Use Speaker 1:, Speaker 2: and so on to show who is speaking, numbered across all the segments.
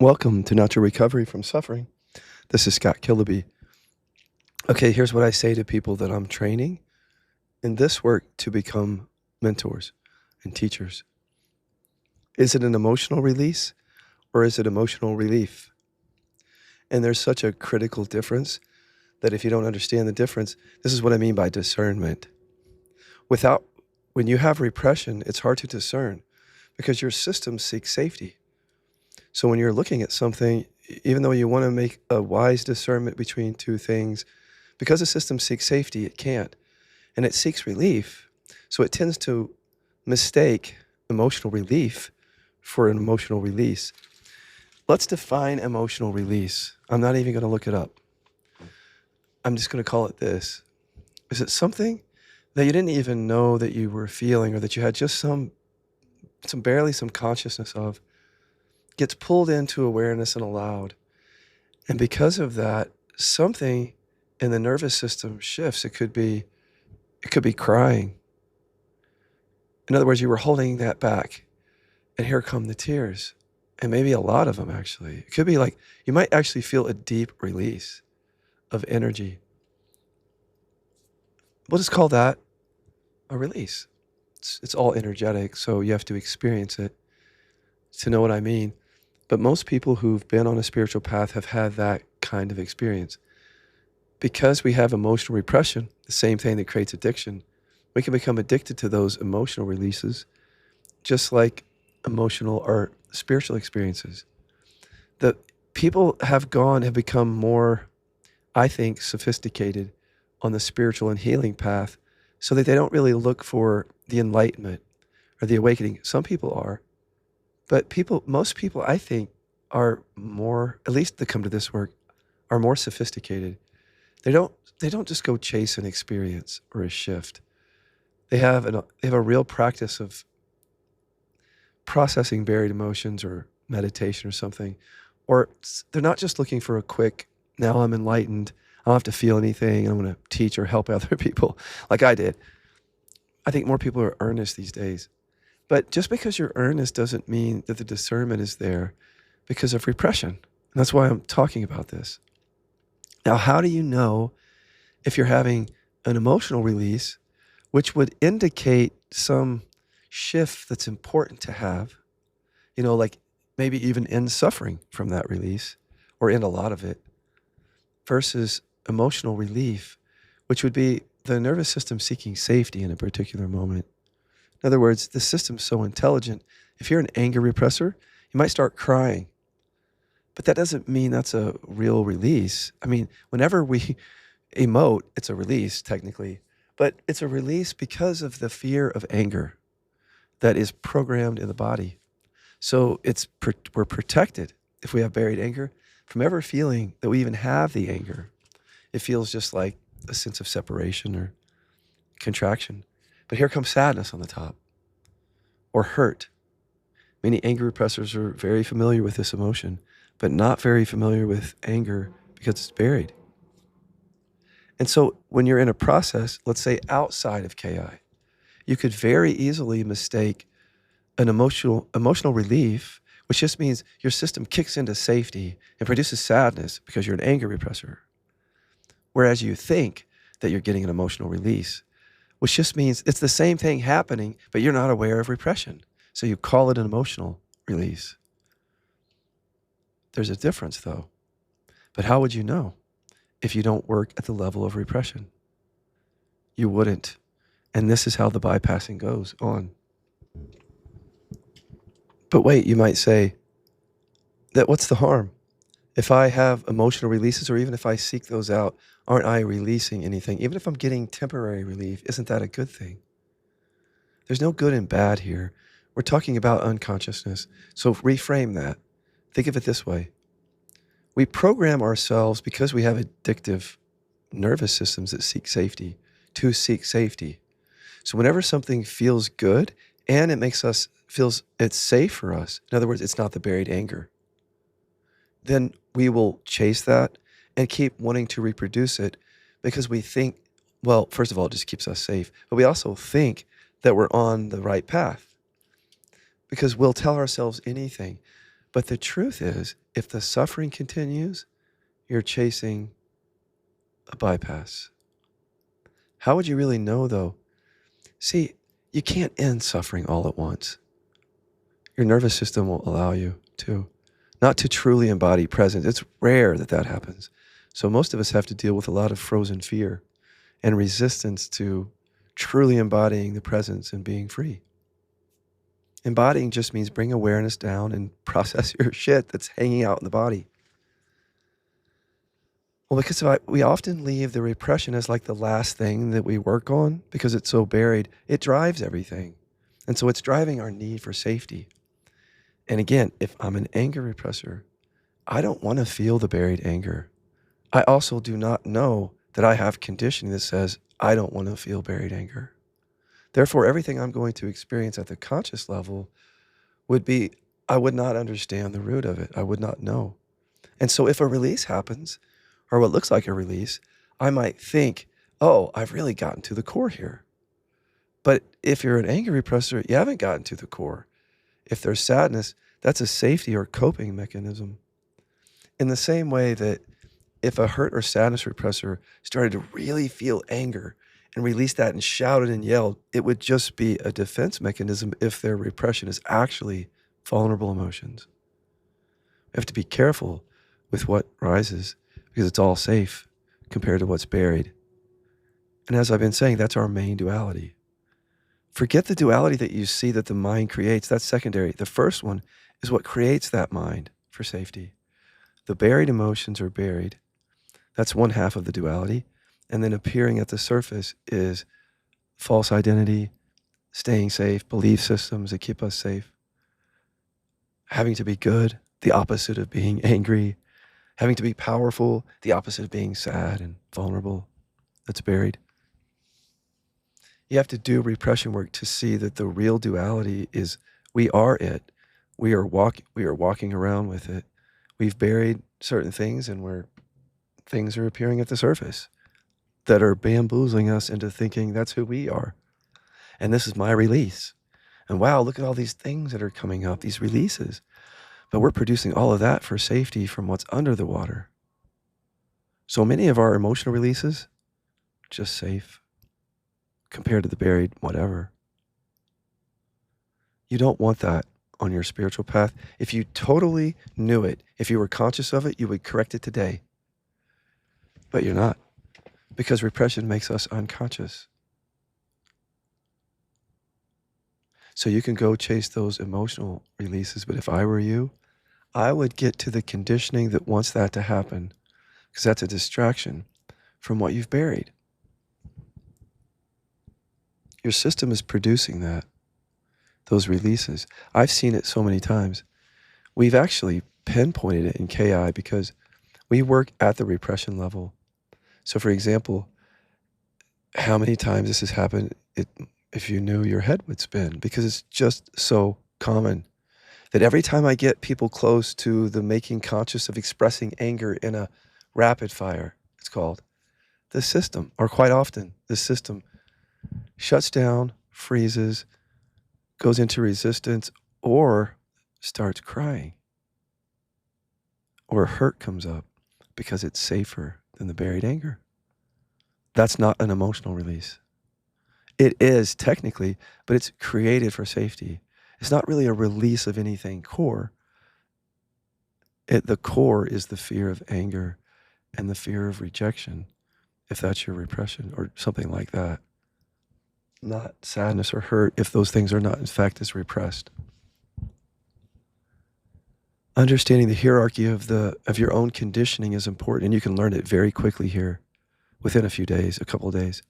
Speaker 1: Welcome to Natural Recovery from Suffering. This is Scott Killaby. Okay, here's what I say to people that I'm training in this work to become mentors and teachers. Is it an emotional release or is it emotional relief? And there's such a critical difference that if you don't understand the difference, this is what I mean by discernment. When you have repression, it's hard to discern because your system seeks safety. So when you're looking at something, even though you want to make a wise discernment between two things, because the system seeks safety, it can't. And it seeks relief. So it tends to mistake emotional relief for an emotional release. Let's define emotional release. I'm not even going to look it up. I'm just going to call it this. Is it something that you didn't even know that you were feeling or that you had just some consciousness of, gets pulled into awareness and allowed. And because of that, something in the nervous system shifts. It could be crying. In other words, you were holding that back, and here come the tears. And maybe a lot of them, actually. It could be like you might actually feel a deep release of energy. We'll just call that a release. It's all energetic, so you have to experience it to know what I mean. But most people who've been on a spiritual path have had that kind of experience. Because we have emotional repression, the same thing that creates addiction, we can become addicted to those emotional releases, just like emotional or spiritual experiences. The people have become more, I think, sophisticated on the spiritual and healing path so that they don't really look for the enlightenment or the awakening. Some people are, but most people, I think, are more, at least that come to this work, are more sophisticated. They don't just go chase an experience or a shift. They have a real practice of processing buried emotions or meditation or something. Or they're not just looking for a quick, now I'm enlightened, I don't have to feel anything, I'm going to teach or help other people like I did. I think more people are earnest these days. But just because you're earnest doesn't mean that the discernment is there because of repression. And that's why I'm talking about this. Now, how do you know if you're having an emotional release, which would indicate some shift that's important to have, like maybe even end suffering from that release or end a lot of it, versus emotional relief, which would be the nervous system seeking safety in a particular moment. In other words, the system's so intelligent. If you're an anger repressor, you might start crying. But that doesn't mean that's a real release. I mean, whenever we emote, it's a release technically, but it's a release because of the fear of anger that is programmed in the body. So we're protected if we have buried anger from ever feeling that we even have the anger. It feels just like a sense of separation or contraction. But here comes sadness on the top, or hurt. Many anger repressors are very familiar with this emotion, but not very familiar with anger because it's buried. And so when you're in a process, let's say outside of KI, you could very easily mistake an emotional relief, which just means your system kicks into safety and produces sadness because you're an anger repressor. Whereas you think that you're getting an emotional release, which just means it's the same thing happening, but you're not aware of repression. So you call it an emotional release. There's a difference, though. But how would you know if you don't work at the level of repression? You wouldn't. And this is how the bypassing goes on. But wait, you might say, that what's the harm? If I have emotional releases, or even if I seek those out, aren't I releasing anything? Even if I'm getting temporary relief, isn't that a good thing? There's no good and bad here. We're talking about unconsciousness. So reframe that. Think of it this way. We program ourselves because we have addictive nervous systems that seek safety, to seek safety. So whenever something feels good and it feels it's safe for us, in other words, it's not the buried anger, then we will chase that and keep wanting to reproduce it because we think, well, first of all, it just keeps us safe, but we also think that we're on the right path because we'll tell ourselves anything. But the truth is, if the suffering continues, you're chasing a bypass. How would you really know, though? See, you can't end suffering all at once. Your nervous system won't allow you to. Not to truly embody presence. It's rare that that happens. So most of us have to deal with a lot of frozen fear and resistance to truly embodying the presence and being free. Embodying just means bring awareness down and process your shit that's hanging out in the body. Well, because we often leave the repression as like the last thing that we work on because it's so buried. It drives everything. And so it's driving our need for safety. And again, if I'm an anger repressor, I don't want to feel the buried anger. I also do not know that I have conditioning that says I don't want to feel buried anger. Therefore, everything I'm going to experience at the conscious level would be, I would not understand the root of it. I would not know. And so if a release happens, or what looks like a release, I might think, oh, I've really gotten to the core here. But if you're an anger repressor, you haven't gotten to the core. If there's sadness, that's a safety or coping mechanism. In the same way that if a hurt or sadness repressor started to really feel anger and released that and shouted and yelled, it would just be a defense mechanism if their repression is actually vulnerable emotions. We have to be careful with what rises because it's all safe compared to what's buried. And as I've been saying, that's our main duality. Forget the duality that you see that the mind creates. That's secondary. The first one is what creates that mind for safety. The buried emotions are buried. That's one half of the duality. And then appearing at the surface is false identity, staying safe, belief systems that keep us safe, having to be good, the opposite of being angry, having to be powerful, the opposite of being sad and vulnerable. That's buried. You have to do repression work to see that the real duality is we are it. We are walking around with it. We've buried certain things and things are appearing at the surface that are bamboozling us into thinking that's who we are. And this is my release. And wow, look at all these things that are coming up, these releases. But we're producing all of that for safety from what's under the water. So many of our emotional releases, just safe compared to the buried whatever. You don't want that on your spiritual path. If you totally knew it, if you were conscious of it, you would correct it today. But you're not, because repression makes us unconscious. So you can go chase those emotional releases, but if I were you, I would get to the conditioning that wants that to happen, because that's a distraction from what you've buried. Your system is producing those releases. I've seen it so many times. We've actually pinpointed it in KI because we work at the repression level. So for example, how many times this has happened, if you knew, your head would spin, because it's just so common that every time I get people close to the making conscious of expressing anger in a rapid fire, it's called, the system, or quite often, the system shuts down, freezes, goes into resistance, or starts crying. Or hurt comes up because it's safer than the buried anger. That's not an emotional release. It is technically, but it's created for safety. It's not really a release of anything core. The core is the fear of anger and the fear of rejection, if that's your repression or something like that. Not sadness or hurt if those things are not in fact as repressed. Understanding the hierarchy of your own conditioning is important, and you can learn it very quickly here within a few days, a couple of days.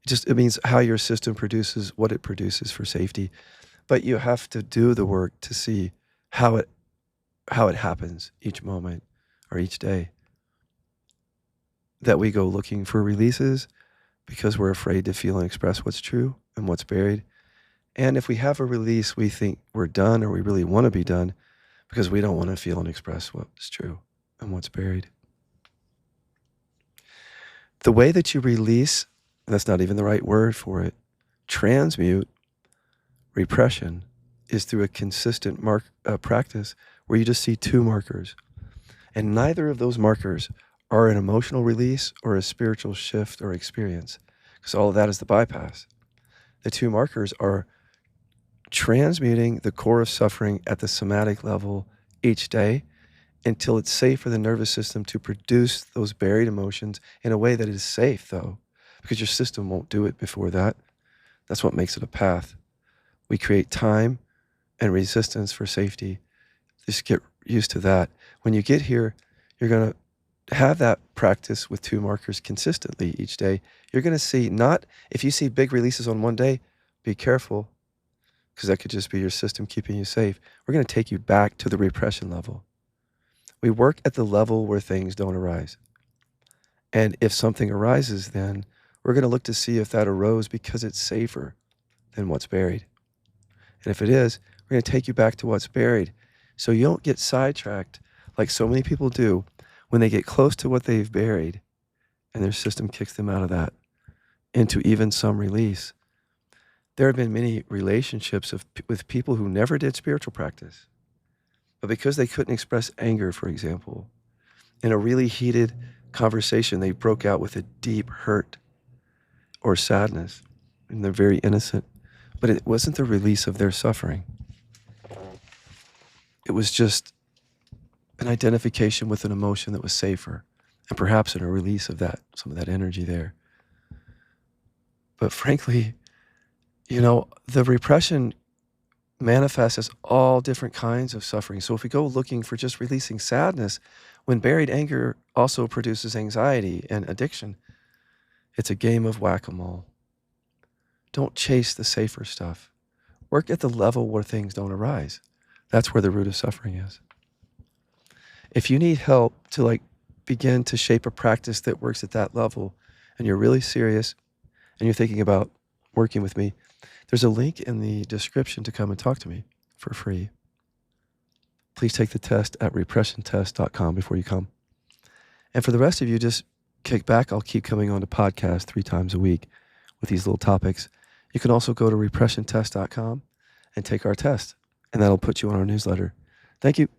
Speaker 1: It means how your system produces what it produces for safety, but you have to do the work to see how it happens each moment or each day. That we go looking for releases because we're afraid to feel and express what's true and what's buried. And if we have a release, we think we're done, or we really want to be done because we don't want to feel and express what's true and what's buried. The way that you release, and that's not even the right word for it, transmute repression is through a consistent practice where you just see two markers. And neither of those markers are an emotional release or a spiritual shift or experience, because all of that is the bypass. The two markers are transmuting the core of suffering at the somatic level each day until it's safe for the nervous system to produce those buried emotions in a way that is safe, though, because your system won't do it before that. That's what makes it a path. We create time and resistance for safety. Just get used to that. When you get here, you're going to have that practice with two markers consistently each day. You're going to see, not if you see big releases on one day, be careful, because that could just be your system keeping you safe. We're going to take you back to the repression level. We work at the level where things don't arise. And if something arises, then we're going to look to see if that arose because it's safer than what's buried. And if it is, we're going to take you back to what's buried, so you don't get sidetracked like so many people do when they get close to what they've buried and their system kicks them out of that into even some release. There have been many relationships with people who never did spiritual practice, but because they couldn't express anger, for example, in a really heated conversation, they broke out with a deep hurt or sadness, and they're very innocent, but it wasn't the release of their suffering. It was just an identification with an emotion that was safer, and perhaps in a release of that, some of that energy there. But frankly, the repression manifests as all different kinds of suffering. So if we go looking for just releasing sadness, when buried anger also produces anxiety and addiction, it's a game of whack-a-mole. Don't chase the safer stuff. Work at the level where things don't arise. That's where the root of suffering is. If you need help to begin to shape a practice that works at that level, and you're really serious and you're thinking about working with me, there's a link in the description to come and talk to me for free. Please take the test at repressiontest.com before you come. And for the rest of you, just kick back. I'll keep coming on to podcast 3 times a week with these little topics. You can also go to repressiontest.com and take our test, and that'll put you on our newsletter. Thank you.